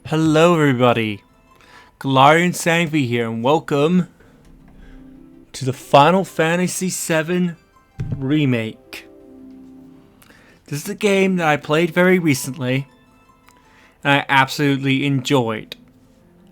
Hello everybody, Galarian Sangvi here and welcome to the Final Fantasy VII Remake. This is a game that I played very recently and I absolutely enjoyed.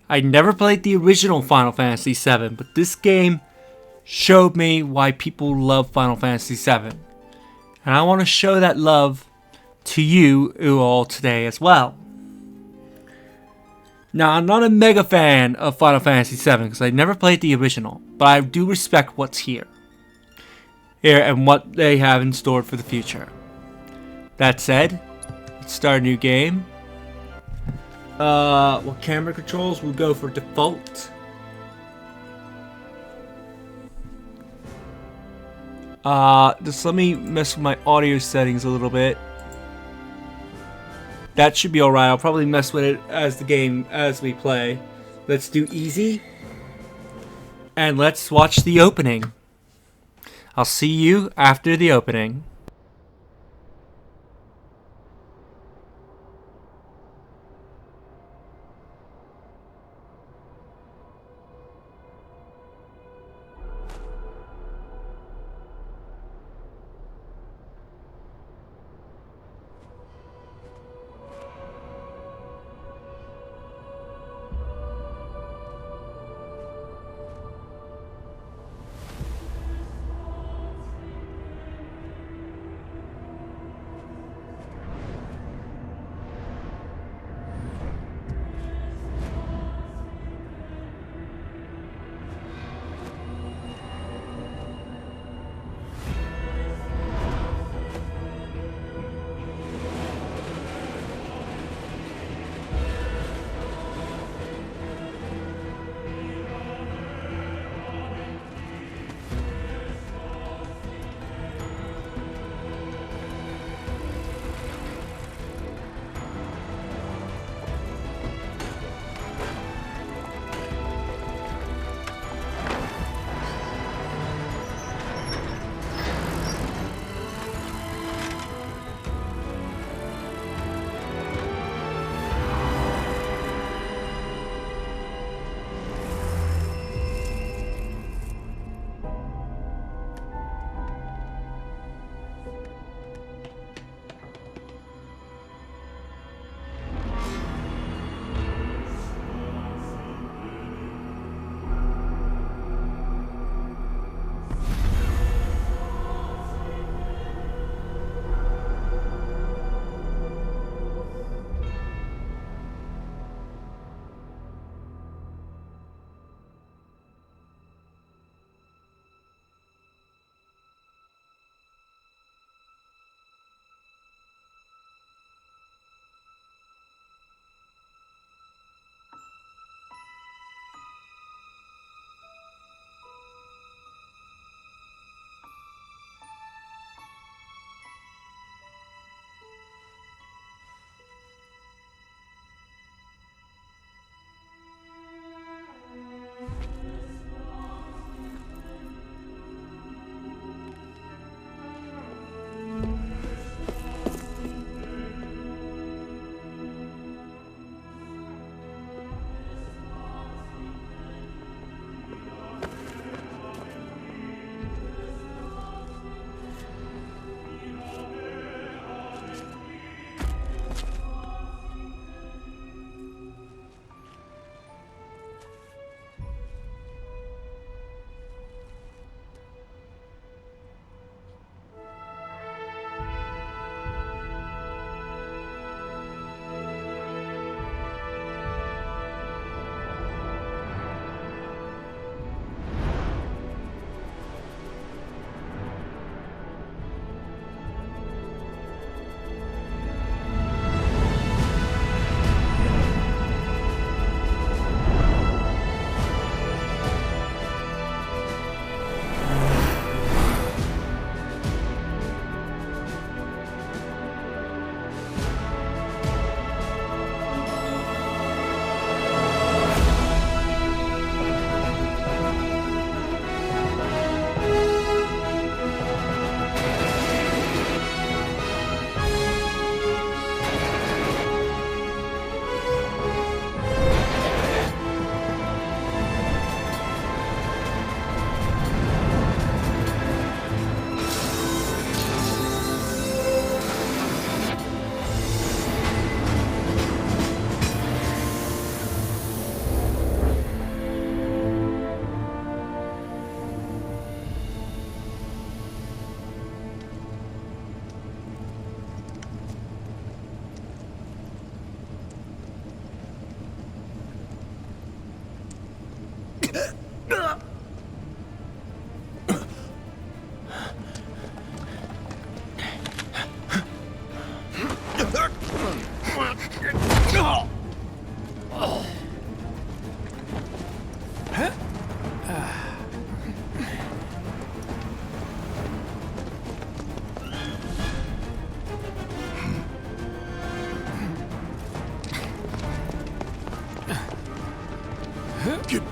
I never played the original Final Fantasy VII, but this game showed me why people love Final Fantasy VII. And I want to show that love to you all today as well. Now, I'm not a mega fan of Final Fantasy VII because I never played the original, but I do respect what's here and what they have in store for the future. That said, let's start a new game. What camera controls? We'll go for default. Just let me mess with my audio settings a little bit. That should be alright. I'll probably mess with it as we play. Let's do easy. And let's watch the opening. I'll see you after the opening.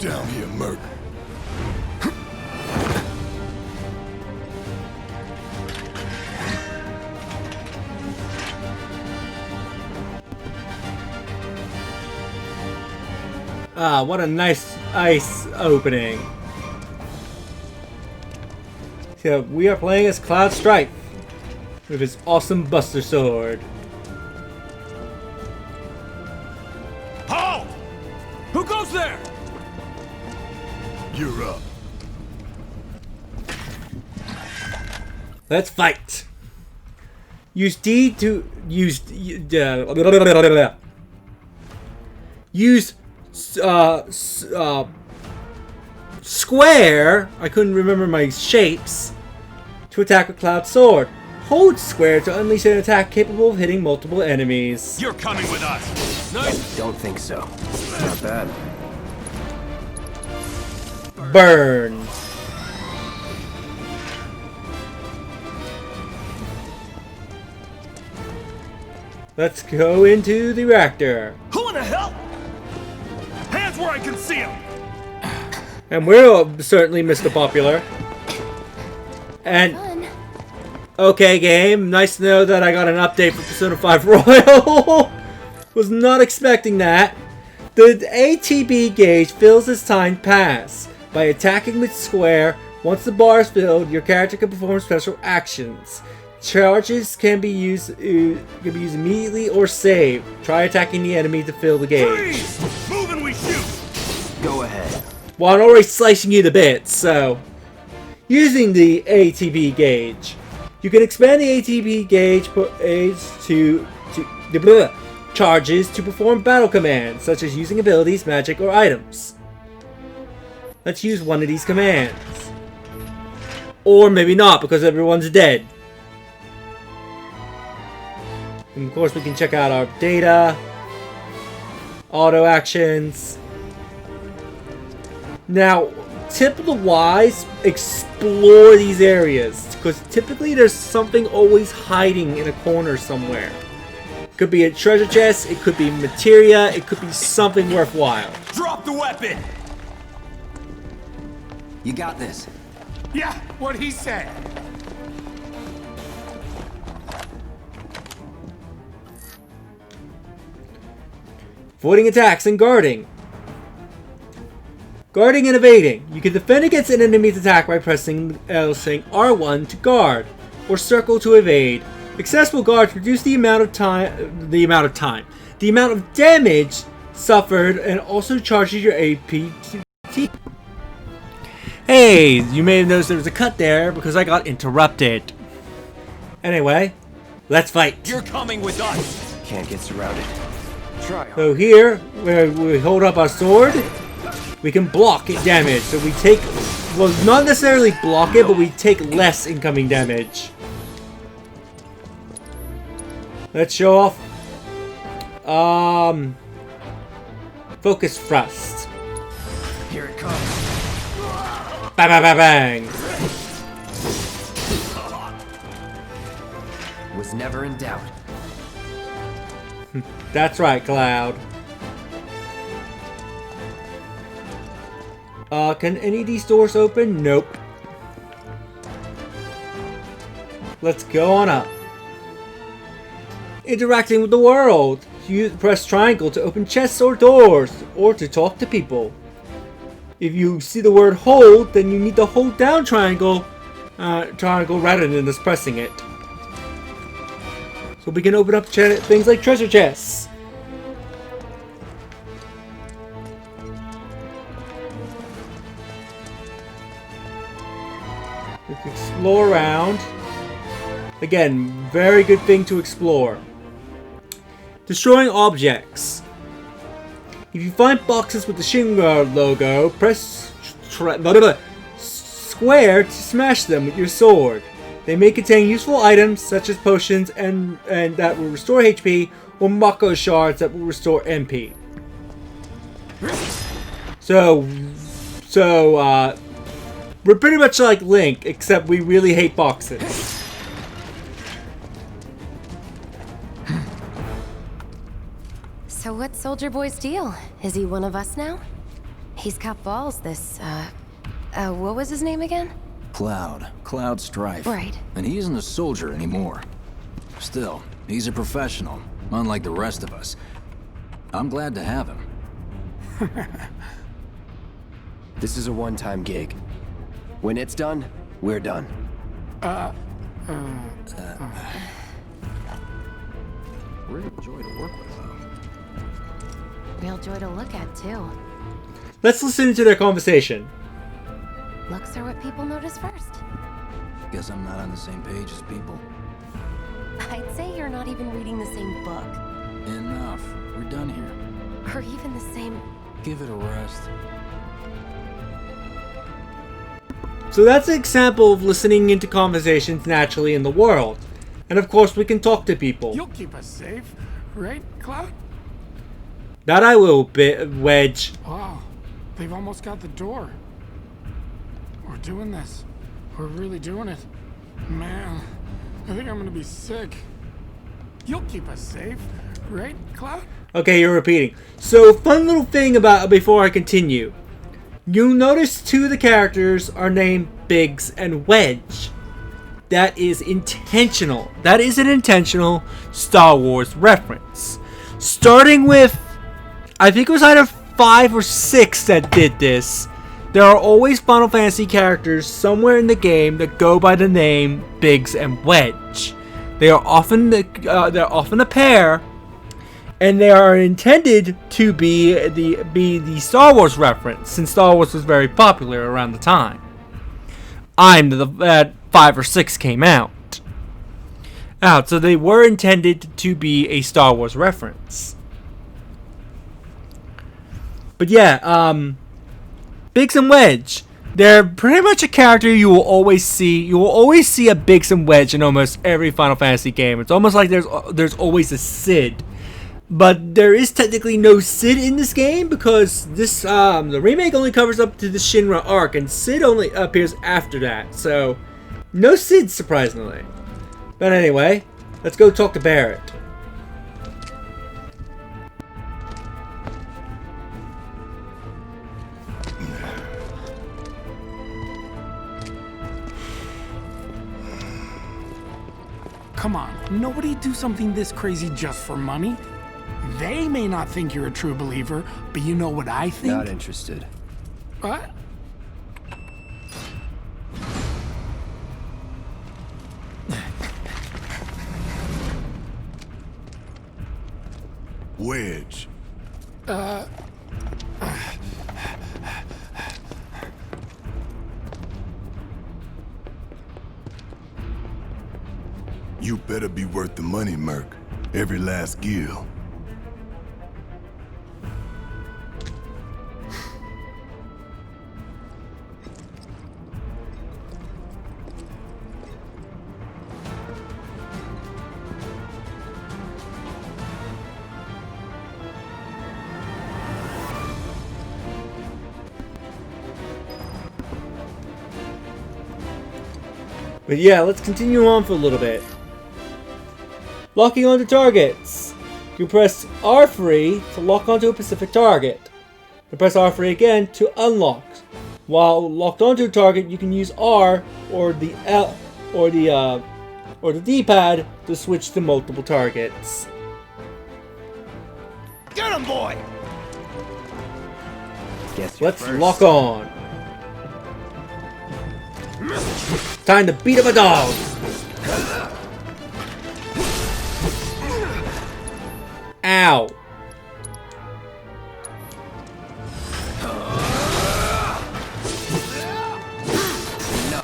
down here, Merc. Ah, what a nice ice opening. So we are playing as Cloud Strife with his awesome Buster Sword. Halt! Who goes there? You're up. Let's fight. Use D to use square. I couldn't remember my shapes to attack with Cloud Sword. Hold square to unleash an attack capable of hitting multiple enemies. You're coming with us. Nice. Don't think so. Not bad. Burn. Let's go into the reactor. Who in the hell? Hands where I can see them. And we're certainly Mr. Popular. And okay, game. Nice to know that I got an update for Persona 5 Royal. Was not expecting that. The ATB gauge fills as time pass. By attacking with square, once the bar is filled, your character can perform special actions. Charges can be used immediately or saved. Try attacking the enemy to fill the gauge. Freeze! Move and we shoot. Go ahead. Well, I'm already slicing you to bits, so... Using the ATB gauge. You can expand the ATB gauge to charges to perform battle commands, such as using abilities, magic, or items. Let's use one of these commands. Or maybe not, because everyone's dead. And of course, we can check out our data, auto actions. Now, tip of the wise, explore these areas, because typically there's something always hiding in a corner somewhere. It could be a treasure chest, it could be materia, it could be something worthwhile. Drop the weapon. You got this. Yeah, what he said. Avoiding attacks and guarding. Guarding and evading. You can defend against an enemy's attack by pressing R1 to guard, or circle to evade. Successful guards reduce the amount of damage suffered, and also charges your AP. Hey, you may have noticed there was a cut there because I got interrupted. Anyway, let's fight. You're coming with us. Can't get surrounded. Try. So here, where we hold up our sword, we can block damage. So we take, well, not necessarily block it, but we take less incoming damage. Let's show off. Focus thrust. Here it comes. Bang, bang, bang, bang. Was never in doubt. That's right, Cloud. Can any of these doors open? Nope. Let's go on up. Interacting with the world. Press triangle to open chests or doors, or to talk to people. If you see the word hold, then you need to hold down triangle rather than just pressing it. So we can open up things like treasure chests. We can explore around. Again, very good thing to explore. Destroying objects. If you find boxes with the Shinra logo, press square to smash them with your sword. They may contain useful items such as potions and that will restore HP, or Mako shards that will restore MP. So we're pretty much like Link, except we really hate boxes. So what's Soldier Boy's deal? Is he one of us now? He's got balls, this, what was his name again? Cloud Strife. Right. And he isn't a soldier anymore. Still, he's a professional, unlike the rest of us. I'm glad to have him. This is a one-time gig. When it's done, we're done. Real joy to work with, though. Real joy to look at, too. Let's listen to their conversation. Looks are what people notice first. Guess I'm not on the same page as people. I'd say you're not even reading the same book. Enough. We're done here. Or even the same... Give it a rest. So that's an example of listening into conversations naturally in the world. And of course we can talk to people. You'll keep us safe, right, Cloud? That I will, Wedge. Wow, they've almost got the door. We're doing this. We're really doing it. Man, I think I'm gonna be sick. You'll keep us safe, right, Cloud? Okay, you're repeating. So, fun little thing about before I continue. You'll notice two of the characters are named Biggs and Wedge. That is intentional. That is an intentional Star Wars reference. Starting with, I think it was either 5 or 6 that did this. There are always Final Fantasy characters somewhere in the game that go by the name Biggs and Wedge. They are often a pair, and they are intended to be the Star Wars reference, since Star Wars was very popular around the time. That 5 or 6 came out. So they were intended to be a Star Wars reference. But yeah, Biggs and Wedge, they're pretty much a character you will always see. You will always see a Biggs and Wedge in almost every Final Fantasy game. It's almost like there's always a Cid. But there is technically no Cid in this game because this the remake only covers up to the Shinra arc, and Cid only appears after that. So no Cid, surprisingly. But anyway, let's go talk to Barrett. Come on, nobody do something this crazy just for money. They may not think you're a true believer, but you know what I think? Not interested. What? Wedge. You better be worth the money, Merc. Every last gil. But yeah, let's continue on for a little bit. Locking onto targets. You press R3 to lock onto a specific target. You press R3 again to unlock. While locked onto a target, you can use R or the L or the D-pad to switch to multiple targets. Get him, boy! Guess you're Let's first. lock on. Time to beat up a dog. Ow.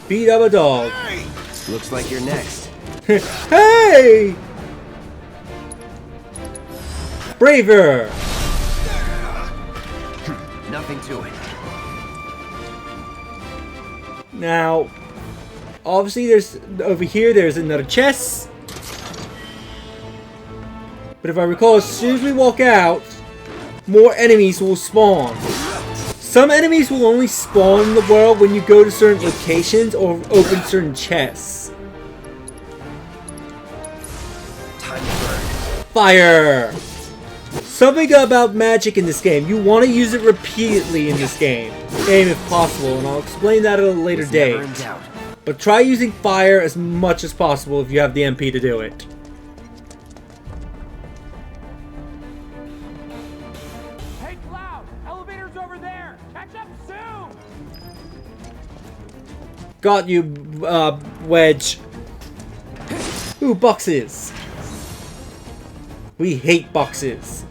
Beat up a dog. Looks like you're next. Hey! Braver. Nothing to it. Now, obviously there's there's another chest. But if I recall, as soon as we walk out, more enemies will spawn. Some enemies will only spawn in the world when you go to certain locations or open certain chests. Time to burn. Fire! Something about magic in this game. You want to use it repeatedly in this game if possible, and I'll explain that at a later It's never date. in doubt. But try using fire as much as possible if you have the MP to do it. Hey, Cloud! Elevator's over there! Catch up soon! Got you, Wedge. Ooh, boxes. We hate boxes.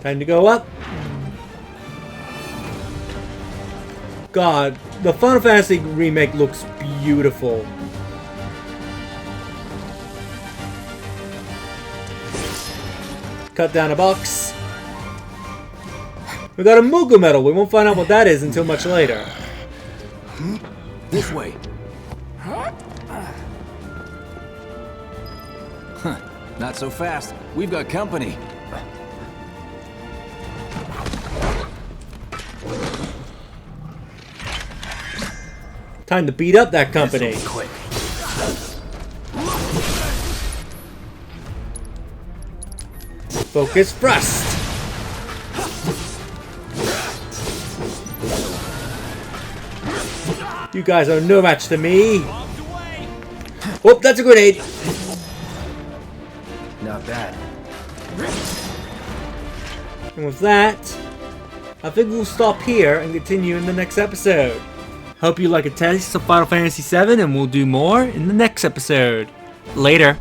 Time to go up. God, the Final Fantasy remake looks beautiful. Cut down a box. We got a Moogle medal. We won't find out what that is until much later. This way. Huh. Not so fast. We've got company. Time to beat up that company. Quick. Focus thrust. You guys are no match to me. Whoop, that's a grenade. Not bad. And with that, I think we'll stop here and continue in the next episode. Hope you like a taste of Final Fantasy VII, and we'll do more in the next episode. Later.